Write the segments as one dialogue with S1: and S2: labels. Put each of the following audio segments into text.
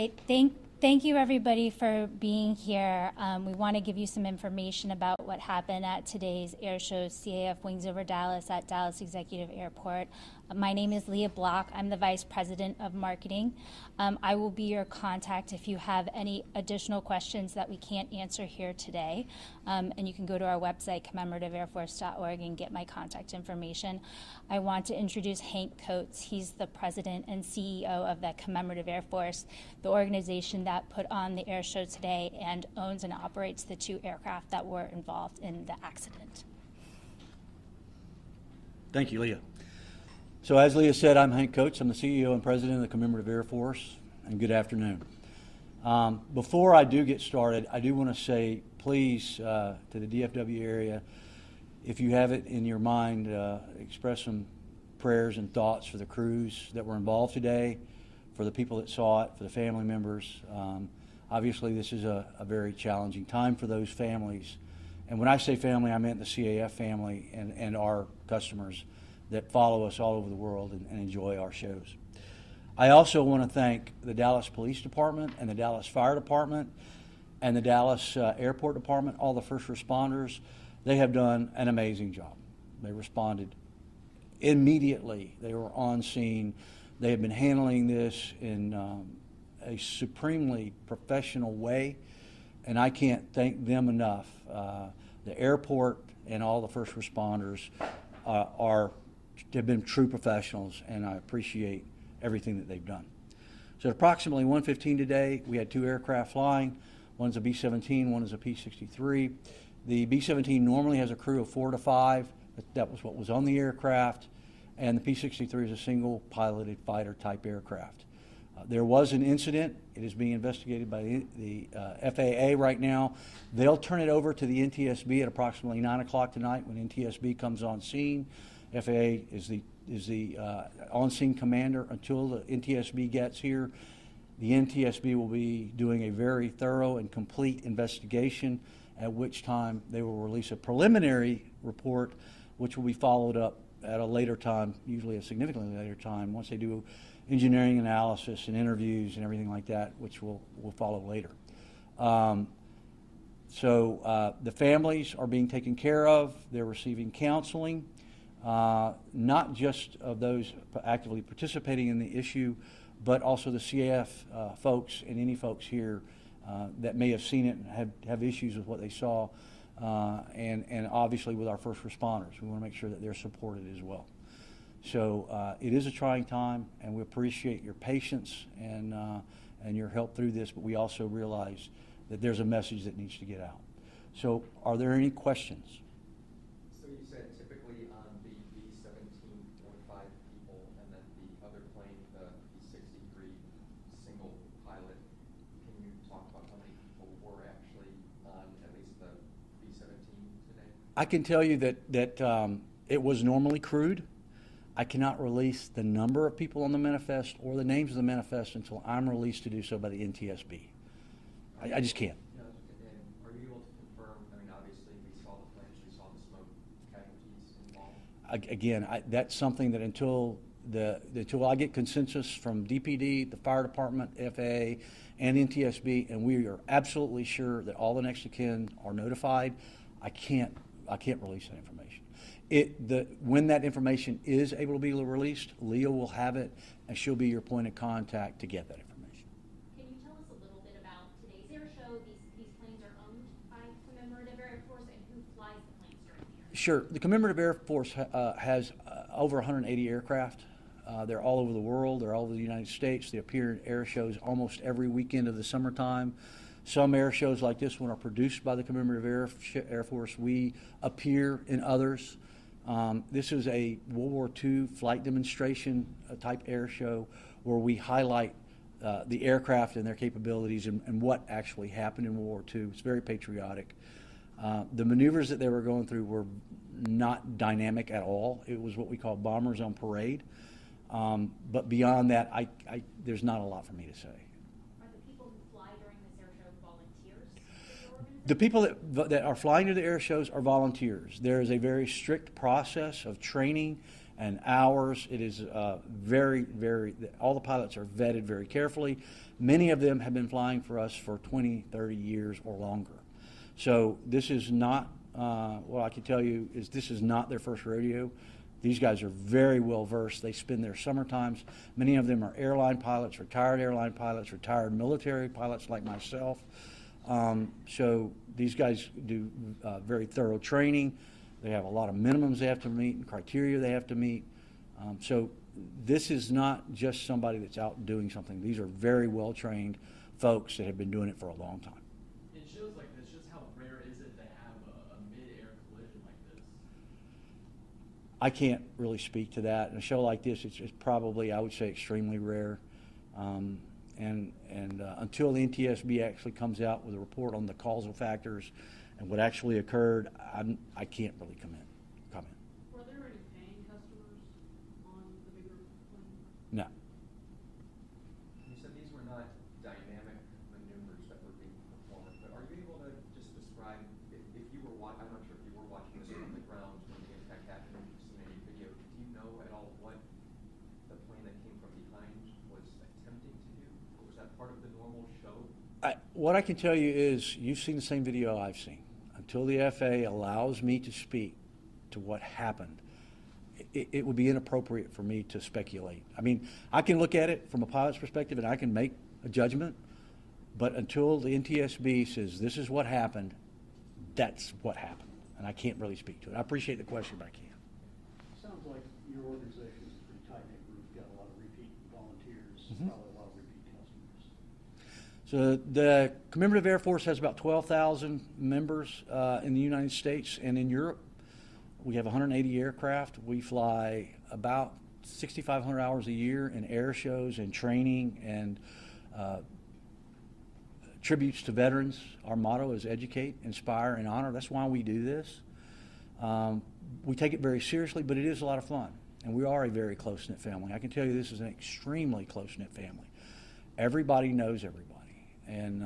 S1: right. Thank you, everybody, for being here. We want to give you some information about what happened at today's air show, CAF Wings Over Dallas at Dallas Executive Airport. My name is Leah Block. I'm the Vice President of Marketing. I will be your contact if you have any additional questions that we can't answer here today. And you can go to our website, commemorativeairforce.org, and get my contact information. I want to introduce Hank Coates. He's the President and CEO of the Commemorative Air Force, the organization that put on the air show today and owns and operates the 2 aircraft that were involved in the accident.
S2: Thank you, Leah. So as Leah said, I'm Hank Coates. I'm the CEO and President of the Commemorative Air Force, and good afternoon. Before I do get started, I do want to say, please, to the DFW area, if you have it in your mind, express some prayers and thoughts for the crews that were involved today, for the people that saw it, for the family members. Obviously, this is a very challenging time for those families. And when I say family, I meant the CAF family and our customers that follow us all over the world and enjoy our shows. I also want to thank the Dallas Police Department and the Dallas Fire Department and the Dallas Airport Department, all the first responders. They have done an amazing job. They responded immediately. They were on scene. They have been handling this in a supremely professional way, and I can't thank them enough. The airport and all the first responders have been true professionals, and I appreciate everything that they've done. So at approximately 1:15 today, we had 2 aircraft flying. One's a B-17, one is a P-63. The B-17 normally has a crew of 4 to 5. That was what was on the aircraft. And the P-63 is a single piloted fighter type aircraft. There was an incident. It is being investigated by the FAA right now. They'll turn it over to the NTSB at approximately 9 o'clock tonight when NTSB comes on scene. FAA is the on-scene commander until the NTSB gets here. The NTSB will be doing a very thorough and complete investigation, at which time they will release a preliminary report, which will be followed up at a later time, usually a significantly later time, once they do engineering analysis and interviews and everything like that, which will follow later. So the families are being taken care of. They're receiving counseling, not just of those actively participating in the issue, but also the CAF folks and any folks here that may have seen it and have issues with what they saw, and obviously with our first responders. We want to make sure that they're supported as well. So it is a trying time, and we appreciate your patience and your help through this, but we also realize that there's a message that needs to get out. So are there any questions?
S3: So you said typically on the B-17, 4 to 5 people, and then the other plane, the B-63, single pilot. Can you talk about how many people were actually on at least the B-17 today?
S2: I can tell you that it was normally crewed. I cannot release the number of people on the manifest or the names of the manifest until I'm released to do so by the NTSB. I just can't.
S3: And are you able to confirm, I mean, obviously we saw the flames, we saw the smoke, casualties involved?
S2: Again, that's something that until I get consensus from DPD, the fire department, FAA, and NTSB, and we are absolutely sure that all the next of kin are notified, I can't release that information. When that information is able to be released, Leah will have it, and she'll be your point of contact to get that information.
S4: Can you tell us a little bit about today's air show? These planes are owned by Commemorative Air Force, and who flies the planes during the air show?
S2: Sure. The Commemorative Air Force has over 180 aircraft. They're all over the world. They're all over the United States. They appear in air shows almost every weekend of the summertime. Some air shows like this one are produced by the Commemorative Air Force. We appear in others. This is a World War II flight demonstration type air show where we highlight the aircraft and their capabilities and what actually happened in World War II. It's very patriotic. The maneuvers that they were going through were not dynamic at all. It was what we call bombers on parade. But beyond that, there's not a lot for me to say.
S4: Are the people who fly during this air show volunteers for your organization?
S2: The people that are flying to the air shows are volunteers. There is a very strict process of training and ours. It is all the pilots are vetted very carefully. Many of them have been flying for us for 20, 30 years or longer. So this is not, what I can tell you is this is not their first rodeo. These guys are very well versed. They spend their summer times. Many of them are airline pilots, retired military pilots like myself. So these guys do very thorough training. They have a lot of minimums they have to meet and criteria they have to meet. So this is not just somebody that's out doing something. These are very well-trained folks that have been doing it for a long time.
S5: In shows like this, just how rare is it to have a mid-air collision like this?
S2: I can't really speak to that. In a show like this, it's probably, I would say, extremely rare. Until the NTSB actually comes out with a report on the causal factors and what actually occurred, I can't really comment.
S6: Were there any paying customers on the bigger plane?
S2: No.
S3: You said these were not dynamic maneuvers that were being performed, but are you able to just describe, if you were I'm not sure if you were watching this from the ground when the impact happened, if you've seen any video, do you know at all what the plane that came from behind was attempting to do? Or was that part of the normal show?
S2: What I can tell you is you've seen the same video I've seen. Until the FAA allows me to speak to what happened, it would be inappropriate for me to speculate. I mean, I can look at it from a pilot's perspective and I can make a judgment, but until the NTSB says this is what happened, that's what happened. And I can't really speak to it. I appreciate the question, but I can't.
S7: Sounds like your organization is a pretty tight-knit group. You've got a lot of repeat volunteers,
S2: Mhm.
S7: probably a lot of repeat customers.
S2: So the Commemorative Air Force has about 12,000 members in the United States and in Europe. We have 180 aircraft. We fly about 6,500 hours a year in air shows and training and tributes to veterans. Our motto is educate, inspire, and honor. That's why we do this. We take it very seriously, but it is a lot of fun. And we are a very close-knit family. I can tell you this is an extremely close-knit family. Everybody knows everybody. And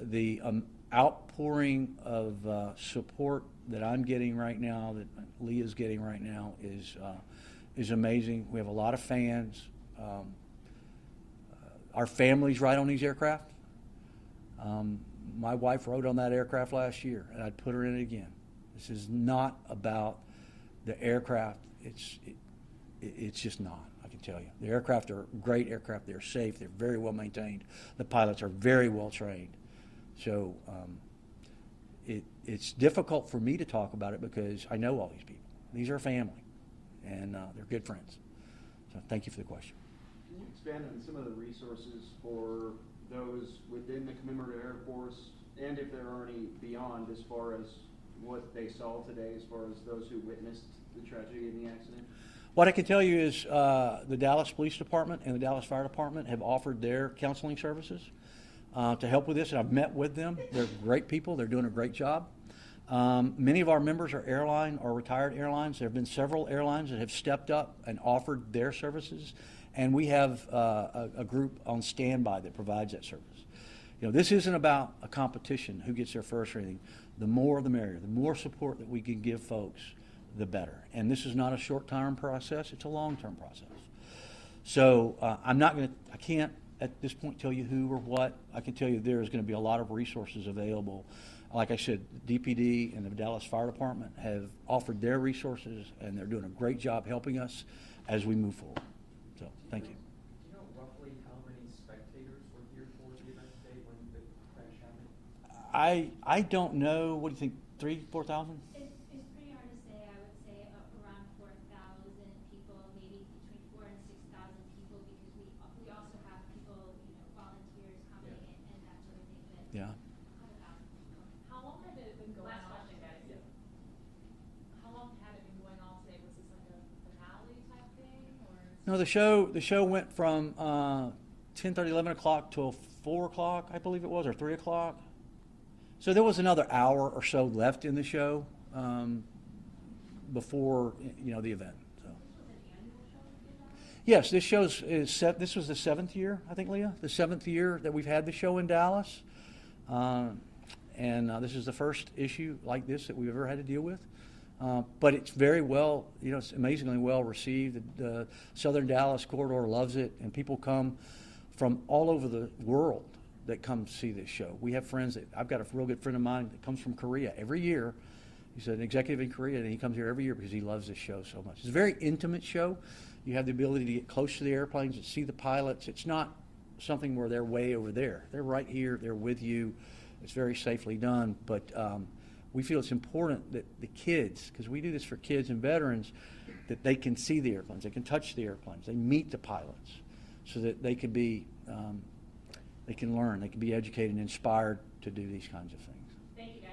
S2: the outpouring of support that I'm getting right now, that Leah's getting right now, is amazing. We have a lot of fans. Our families ride on these aircraft. My wife rode on that aircraft last year, and I'd put her in it again. This is not about the aircraft. It's just not. I can tell you. The aircraft are great aircraft. They're safe. They're very well maintained. The pilots are very well trained. So it's difficult for me to talk about it because I know all these people. These are family, and they're good friends. So thank you for the question.
S8: Can you expand on some of the resources for those within the Commemorative Air Force, and if there are any beyond, as far as what they saw today, as far as those who witnessed the tragedy in the accident?
S2: What I can tell you is the Dallas Police Department and the Dallas Fire Department have offered their counseling services to help with this, and I've met with them. They're great people. They're doing a great job. Many of our members are airline or retired airlines. There have been several airlines that have stepped up and offered their services, and we have a group on standby that provides that service. You know, this isn't about a competition, who gets there first or anything. The more the merrier. The more support that we can give folks, the better. And this is not a short-term process, it's a long-term process. So I can't at this point tell you who or what. I can tell you there's going to be a lot of resources available. Like I said, DPD and the Dallas Fire Department have offered their resources, and they're doing a great job helping us as we move forward. So, thank you.
S3: Do you know roughly how many spectators were here for the event today when the crash happened?
S2: I don't know. What do you think? 3,000, 4,000?
S4: It's pretty hard to say. I would say around 4,000 people, maybe between 4,000 and 6,000 people, because we also have people, volunteers coming in and that sort of thing. But
S2: Yeah.
S6: How long had it been going
S4: Last
S6: on?
S4: question, guys.
S3: Yeah.
S6: How long had it been going on today? Was this like a finale type thing, or?
S2: No, the show went from 10:30, 11 o'clock till 4 o'clock, I believe it was, or 3 o'clock. So there was another hour or so left in the show before the event. So. Yes, this this was the 7th year, I think, Leah, the 7th year that we've had the show in Dallas, and this is the first issue like this that we've ever had to deal with. But it's very well, it's amazingly well received. The Southern Dallas corridor loves it, and people come from all over the world that come see this show. We have friends I've got a real good friend of mine that comes from Korea every year. He's an executive in Korea, and he comes here every year because he loves this show so much. It's a very intimate show. You have the ability to get close to the airplanes and see the pilots. It's not something where they're way over there. They're right here. They're with you. It's very safely done. But we feel it's important that the kids, because we do this for kids and veterans, that they can see the airplanes. They can touch the airplanes. They meet the pilots so that they can be, they can learn. They can be educated and inspired to do these kinds of things.
S6: Thank you, guys.